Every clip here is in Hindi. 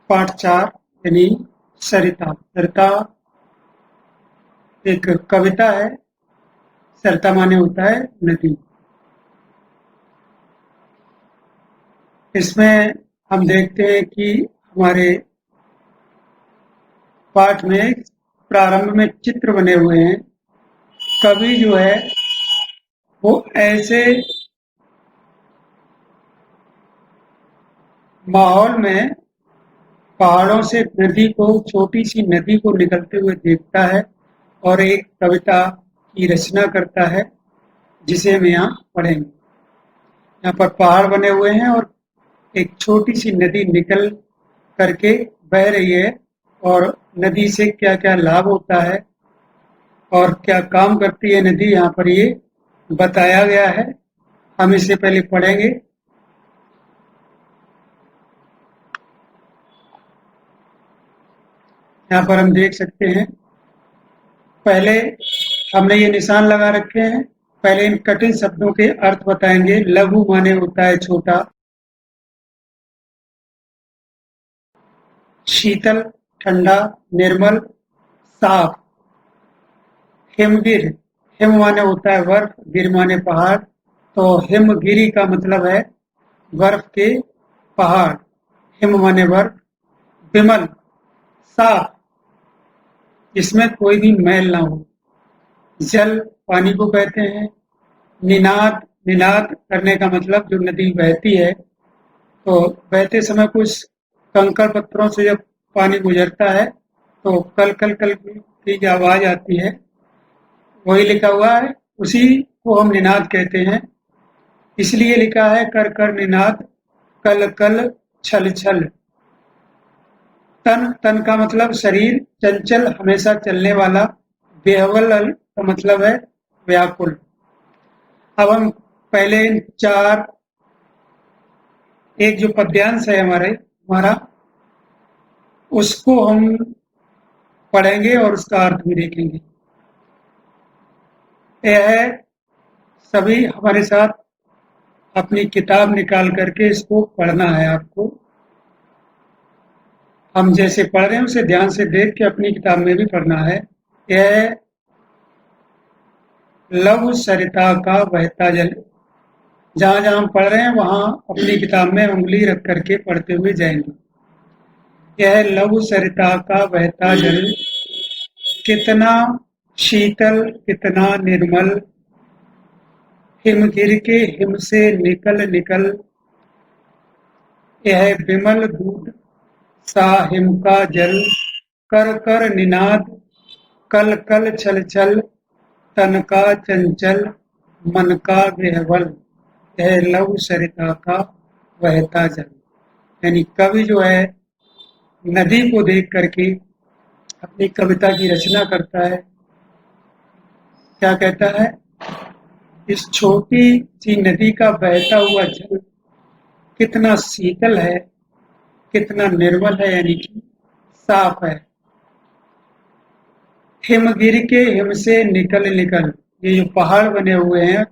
पाठ 4 यानी सरिता। सरिता एक कविता है। सरिता माने होता है नदी। इसमें हम देखते हैं कि हमारे पाठ में प्रारंभ में चित्र बने हुए हैं। कवि जो है वो ऐसे माहौल में पहाड़ों से नदी को, छोटी सी नदी को निकलते हुए देखता है और एक कविता की रचना करता है, जिसे हम यहाँ पढ़ेंगे। यहाँ पर पहाड़ बने हुए हैं और एक छोटी सी नदी निकल करके बह रही है, और नदी से क्या क्या लाभ होता है और क्या काम करती है नदी, यहाँ पर ये बताया गया है। हम इसे पहले पढ़ेंगे। यहाँ पर हम देख सकते हैं, पहले हमने ये निशान लगा रखे हैं। पहले इन कठिन शब्दों के अर्थ बताएंगे। लघु माने होता है छोटा, शीतल ठंडा, निर्मल साफ। हिमगिर, हिम माने होता है बर्फ, गिर माने पहाड़, तो हिमगिरी का मतलब है बर्फ के पहाड़। हिम माने बर्फ। विमल साफ, जिसमें कोई भी मैल ना हो। जल पानी को कहते हैं। निनाद, निनाद करने का मतलब जो नदी बहती है, तो बहते समय कुछ कंकड़ पत्थरों से जब पानी गुजरता है तो कल कल कल की जो आवाज आती है, वही लिखा हुआ है, उसी को हम निनाद कहते हैं। इसलिए लिखा है कर कर निनाद, कल कल छल छल। तन, तन का मतलब शरीर, चंचल हमेशा चलने वाला। बेहवल का मतलब है व्याकुल। अब हम पहले इन चार, एक जो पद्यांश है हमारा, उसको हम पढ़ेंगे और उसका अर्थ भी देखेंगे। यह सभी हमारे साथ अपनी किताब निकाल करके इसको पढ़ना है आपको। हम जैसे पढ़ रहे हैं उसे ध्यान से देख के अपनी किताब में भी पढ़ना है। यह लघु सरिता का बहता जल। जहां जहां हम पढ़ रहे हैं वहां अपनी किताब में उंगली रख करके पढ़ते हुए जाएंगे। यह लघु सरिता का बहता जल, कितना शीतल कितना निर्मल। हिमगिर के हिम से निकल निकल, यह विमल दूध सा हिम का जल। कर कर निनाद, कल कल छल छल। तन का चंचल, मन का विह्वल। यह लघु सरिता का बहता जल। यानी कवि जो है नदी को देख करके अपनी कविता की रचना करता है। क्या कहता है? इस छोटी सी नदी का बहता हुआ जल कितना शीतल है, कितना निर्मल है, यानी कि साफ है। हिमगिर के हिम से निकल निकल, ये जो पहाड़ बने हुए हैं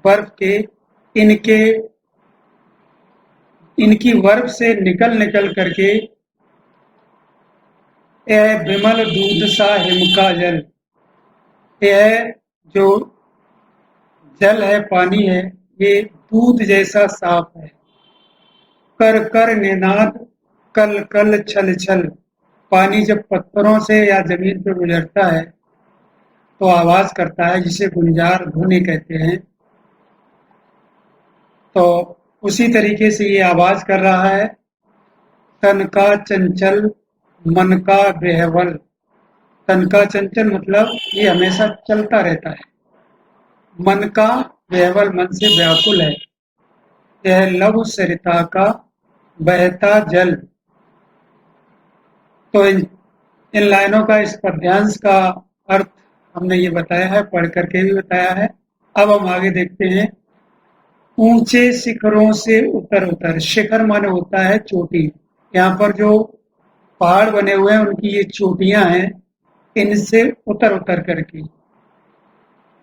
बर्फ के, इनके इनकी बर्फ से निकल निकल करके यह विमल दूध सा हिम का जल, यह जो जल है, पानी है, ये दूध जैसा साफ है। कर कर निनाद, कल कल छल छल। पानी जब पत्थरों से या जमीन पर गुजरता है तो आवाज करता है, जिसे गुंजार ध्वनि कहते हैं। तो उसी तरीके से ये आवाज कर रहा है। तन का चंचल, मन का बेहवल। तन का चंचल मतलब ये हमेशा चलता रहता है। मन का बेहवल, मन से व्याकुल है। यह लघु सरिता का बहता जल। तो इन लाइनों का, इस पद्यांश का अर्थ हमने ये बताया है, पढ़ करके भी बताया है। अब हम आगे देखते हैं। ऊंचे शिखरों से उतर उतर। शिखर माने होता है चोटी। यहाँ पर जो पहाड़ बने हुए हैं उनकी ये चोटियां हैं, इनसे उतर उतर करके।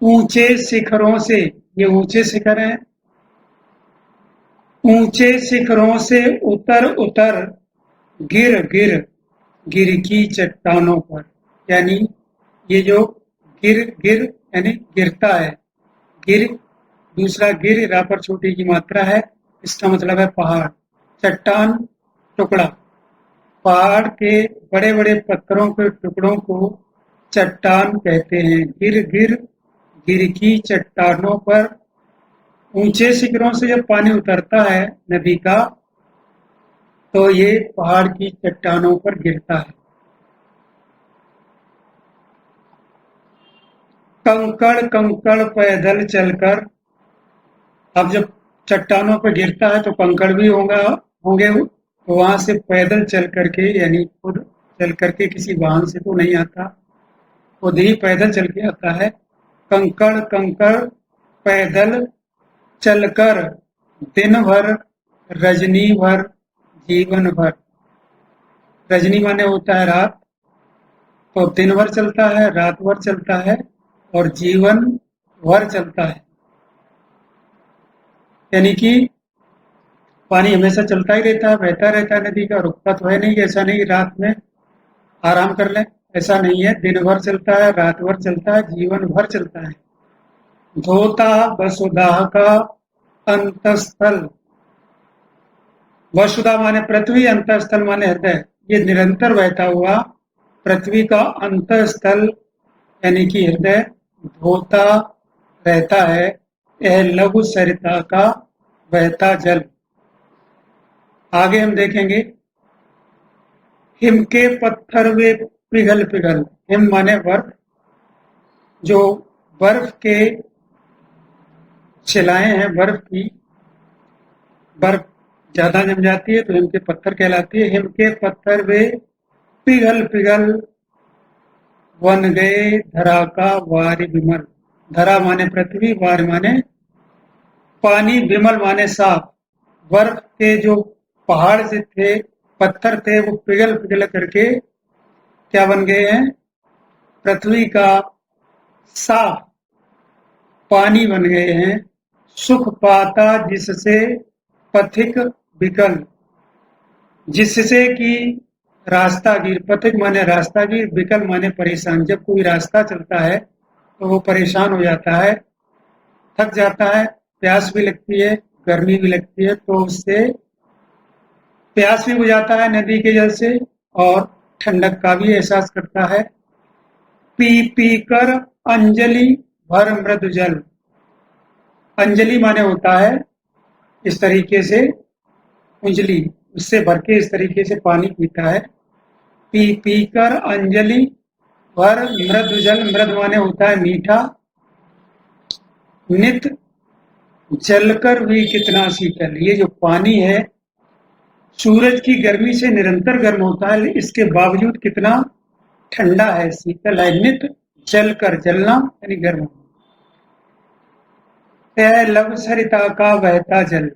ऊंचे शिखरों से, ये ऊंचे शिखर हैं। ऊंचे शिखरों से उतर उतर, गिर गिर गिर की चट्टानों पर, यानी ये जो गिर गिर यानी गिरता है, गिर, दूसरा गिर रा पर छोटी की मात्रा है, इसका मतलब है पहाड़। चट्टान टुकड़ा, पहाड़ के बड़े बड़े पत्थरों के टुकड़ों को चट्टान कहते हैं। गिर गिर गिर की चट्टानों पर, ऊंचे शिखरों से जब पानी उतरता है नदी का, तो ये पहाड़ की चट्टानों पर गिरता है। कंकड़ कंकड़ पैदल चलकर, अब जब चट्टानों पर गिरता है तो कंकड़ भी होंगे, तो वहां से पैदल चल करके, यानी खुद चल करके, किसी वाहन से तो नहीं आता, खुद ही पैदल चल के आता है। कंकड़ कंकड़ पैदल चलकर, दिन भर रजनी भर जीवन भर। रजनी माने होता है रात, तो दिन भर चलता है, रात भर चलता है, और जीवन भर चलता है, यानी कि पानी हमेशा चलता ही रहता है, बहता रहता है नदी का, रुकता तो है नहीं। ऐसा नहीं रात में आराम कर ले, ऐसा नहीं है, दिन भर चलता है, रात भर चलता है, जीवन भर चलता है। धोता वसुधा का अंतस्थल, वसुधा माने पृथ्वी, अंतस्थल माने हृदय, ये निरंतर बहता हुआ पृथ्वी का अंतस्थल यानी कि हृदय धोता रहता है। यह लघु सरिता का बहता जल। आगे हम देखेंगे, हिम के पत्थर वे पिघल पिघल, हिम माने बर्फ, जो बर्फ के शिलाएं हैं, बर्फ की, बर्फ ज्यादा जम जाती है तो हिम के पत्थर कहलाती है। हिम के पत्थर वे पिघल पिघल बन गए धरा का वारि विमल। धरा माने पृथ्वी, वार माने पानी, विमल माने साफ। बर्फ के जो पहाड़ से थे, पत्थर थे, वो पिघल पिघल करके क्या बन गए हैं? पृथ्वी का साफ पानी बन गए हैं। सुख पाता जिससे पथिक विकल, जिससे कि रास्तागीर, पथिक माने रास्तागीर, विकल माने परेशान। जब कोई रास्ता चलता है तो वो परेशान हो जाता है, थक जाता है, प्यास भी लगती है, गर्मी भी लगती है, तो उससे प्यास भी बुझाता है नदी के जल से, और ठंडक का भी एहसास करता है। पी पी कर अंजलि भर मृदु जल, अंजलि माने होता है इस तरीके से उंजली, उससे भर के इस तरीके से पानी पीता है। पी पी कर अंजलि भर मृदु जल, मृद माने होता है मीठा। नित जलकर भी कितना शीतल, ये जो पानी है सूरज की गर्मी से निरंतर गर्म होता है, इसके बावजूद कितना ठंडा है, शीतल है। नित जलकर, जलना यानी गर्म। यह लव सरिता का बहता जल,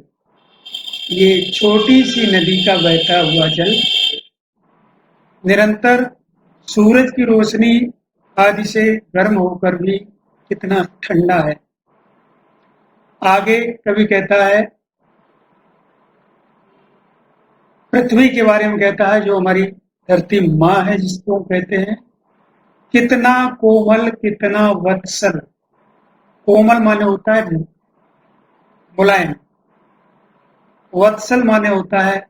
ये छोटी सी नदी का बहता हुआ जल निरंतर सूरज की रोशनी आदि से गर्म होकर भी कितना ठंडा है। आगे कवि कहता है, पृथ्वी के बारे में कहता है, जो हमारी धरती माँ है जिसको हम कहते हैं, कितना कोमल कितना वत्सल। कोमल माने होता है मुलायम, वत्सल माने होता है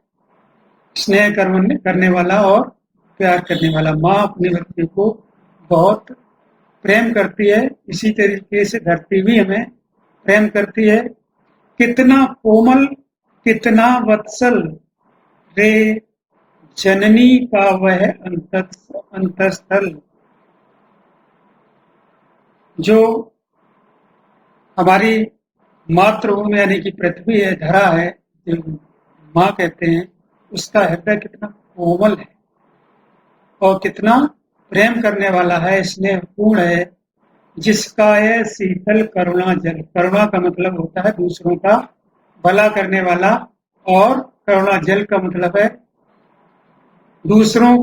स्नेह करने वाला और प्यार करने वाला। माँ अपने बच्चे को बहुत प्रेम करती है, इसी तरीके से धरती भी हमें प्रेम करती है। कितना कोमल कितना वत्सल रे जननी का वह अंतस्थल, जो हमारी मातृभूमि यानी कि पृथ्वी है, धरा है, जो माँ कहते हैं, उसका हृदय कितना कोमल है और कितना प्रेम करने वाला है, स्नेहपूर्ण है। जिसका है शीतल करुणा जल, करुणा का मतलब होता है दूसरों का भला करने वाला, और करुणा जल का मतलब है दूसरों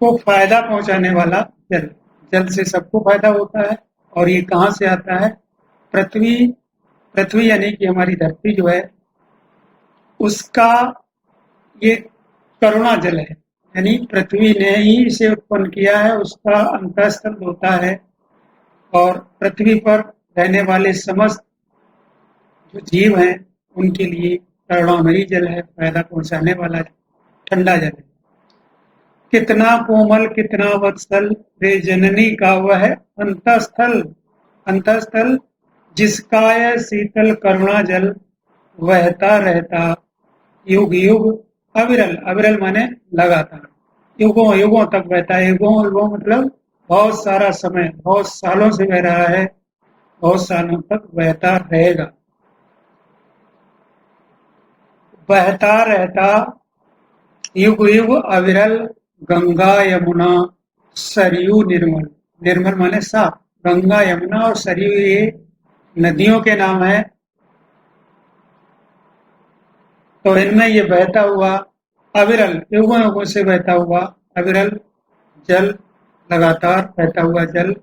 को फायदा पहुंचाने वाला जल। जल से सबको फायदा होता है, और ये कहाँ से आता है? पृथ्वी, पृथ्वी यानी कि हमारी धरती जो है, उसका ये करुणा जल है, यानी पृथ्वी ने ही इसे उत्पन्न किया है, उसका अंतःस्थल होता है। और पृथ्वी पर रहने वाले समस्त जो जीव हैं उनके लिए करुणामयी जल है, फायदा पहुंचाने वाला ठंडा जल है। कितना कोमल कितना वत्सल रे जननी का वह अंतःस्थल, अंतःस्थल जिसका यह शीतल करुणा जल बहता रहता युग युग अविरल, अविरल माने लगातार, युगों युगों तक बहता है। युगों युगों मतलब बहुत सारा समय, बहुत सालों से बह रहा है, बहुत सालों तक बहता रहेगा। बहता रहता युग युग अविरल गंगा यमुना सरयू निर्मल, निर्मल माने साफ। गंगा यमुना और सरयू ये नदियों के नाम है। तो इनमें ये बहता हुआ अविरल, युगों युगों से बहता हुआ अविरल जल, लगातार बहता हुआ जल,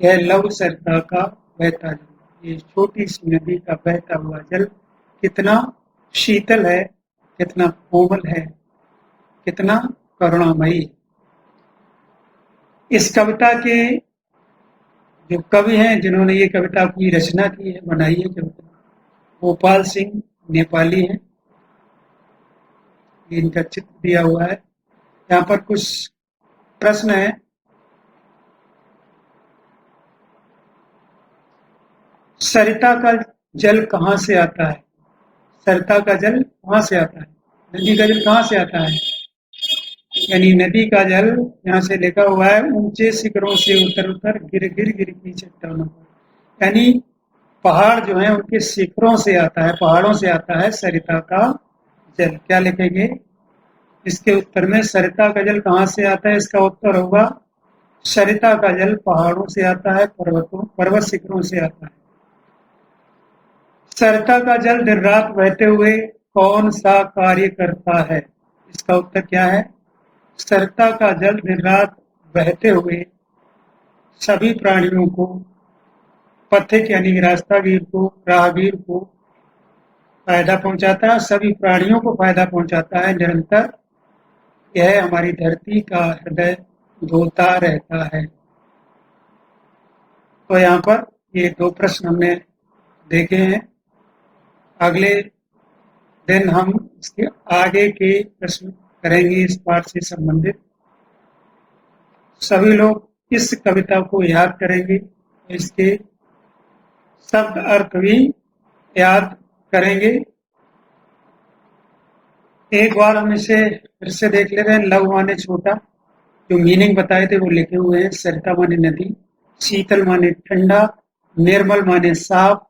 यह लव सरिता का बहता जल, ये छोटी सी नदी का बहता हुआ जल कितना शीतल है, कितना कोमल है, कितना करुणामयी। इस कविता के जो कवि हैं जिन्होंने ये कविता की रचना की है, बनाई है कविता, गोपाल सिंह नेपाली हैं। इनका चित्र दिया हुआ है। यहाँ पर कुछ प्रश्न है। सरिता का जल कहाँ से आता है? सरिता का जल कहाँ से आता है? नदी का जल कहाँ से आता है? यानी नदी का जल यहाँ से लिखा हुआ है ऊंचे शिखरों से उतर उतर गिर गिर गिर की चट्टानों पर, यानी पहाड़ जो है उनके शिखरों से आता है, पहाड़ों से आता है सरिता का जल। क्या लिखेंगे इसके उत्तर में? सरिता का जल कहाँ से आता है, इसका उत्तर होगा सरिता का जल पहाड़ों से आता है, पर्वत शिखरों से आता है। सरिता का जल दिन रात बहते हुए कौन सा कार्य करता है? इसका उत्तर क्या है? सरिता का जल दिन रात बहते हुए सभी प्राणियों को, पथिक यानी रास्तागीर को, राहगीर को फायदा पहुंचाता है, सभी प्राणियों को फायदा पहुंचाता है। निरंतर यह हमारी धरती का हृदय धोता रहता है। तो यहाँ पर ये दो प्रश्न हमने देखे हैं। अगले दिन हम इसके आगे के प्रश्न करेंगे इस पाठ से संबंधित। सभी लोग इस कविता को याद करेंगे, इसके शब्द अर्थ भी याद करेंगे। एक बार हम इसे फिर से देख ले रहे हैं। लव माने छोटा, जो मीनिंग बताए थे वो लिखे हुए हैं। सरिता माने नदी, शीतल माने ठंडा, निर्मल माने साफ,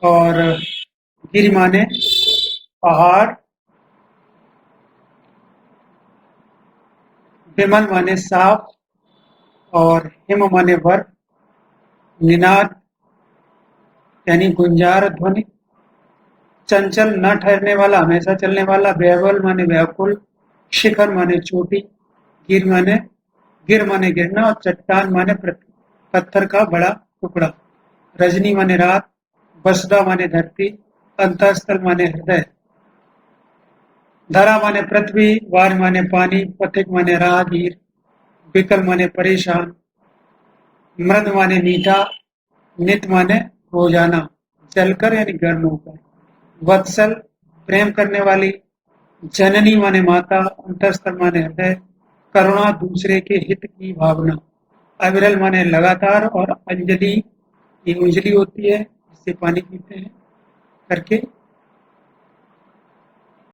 और गिरि माने पहाड़, विमल माने साफ, और हिम माने बर्फ, निनाद यानी गुंजार ध्वनि, चंचल न ठहरने वाला हमेशा चलने वाला, व्याकुल माने व्याकुल, शिखर माने चोटी, गिर माने गिरना, और चट्टान माने पत्थर का बड़ा टुकड़ा, रजनी माने रात, बसदा माने धरती, अंतःस्थल माने हृदय, धरा माने पृथ्वी, वार माने पानी, पथिक माने राहगीर, विकल माने परेशान, मृद माने मीठा, नित माने रोजाना, जलकर यानी गर्म होकर, वत्सल प्रेम करने वाली, जननी माने माता, अंतःस्थल माने हृदय, करुणा दूसरे के हित की भावना, अविरल माने लगातार, और अंजलि ये उंजली होती है इससे पानी पीते हैं करके